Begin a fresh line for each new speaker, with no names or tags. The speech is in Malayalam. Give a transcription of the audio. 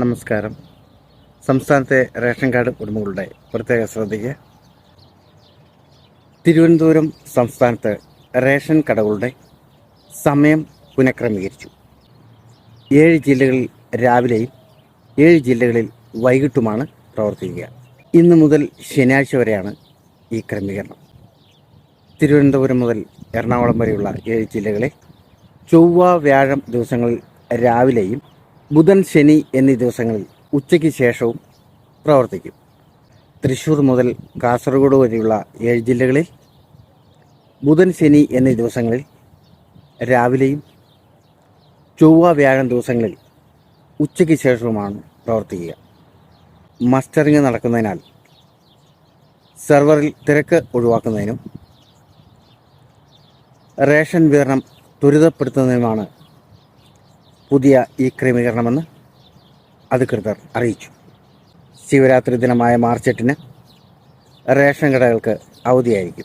നമസ്കാരം. സംസ്ഥാനത്തെ റേഷൻ കാർഡ് ഉടമകളുടെ പ്രത്യേക ശ്രദ്ധയ്ക്ക്. തിരുവനന്തപുരം സംസ്ഥാനത്ത് റേഷൻ കടകളുടെ സമയം പുനഃക്രമീകരിച്ചു. 7 ജില്ലകളിൽ രാവിലെയും 7 ജില്ലകളിൽ വൈകിട്ടുമാണ് പ്രവർത്തിക്കുക. ഇന്ന് മുതൽ ശനിയാഴ്ച വരെയാണ് ഈ ക്രമീകരണം. തിരുവനന്തപുരം മുതൽ എറണാകുളം വരെയുള്ള 7 ജില്ലകളെ ചൊവ്വ വ്യാഴം ദിവസങ്ങളിൽ രാവിലെയും ബുധൻ ശനി എന്നീ ദിവസങ്ങളിൽ ഉച്ചയ്ക്ക് ശേഷവും പ്രവർത്തിക്കും. തൃശ്ശൂർ മുതൽ കാസർഗോഡ് വരെയുള്ള 7 ജില്ലകളിൽ ബുധൻ ശനി എന്നീ ദിവസങ്ങളിൽ രാവിലെയും ചൊവ്വ വ്യാഴം ദിവസങ്ങളിൽ ഉച്ചയ്ക്ക് ശേഷവുമാണ് പ്രവർത്തിക്കുക. മസ്റ്ററിങ് നടക്കുന്നതിനാൽ സെർവറിൽ തിരക്ക് ഒഴിവാക്കുന്നതിനും റേഷൻ വിതരണം ത്വരിതപ്പെടുത്തുന്നതിനുമാണ് പുതിയ ഈ ക്രമീകരണമെന്ന് അധികൃതർ അറിയിച്ചു. ശിവരാത്രി ദിനമായ മാർച്ച് 8-ന് റേഷൻ കടകൾക്ക് അവധിയായിരിക്കും.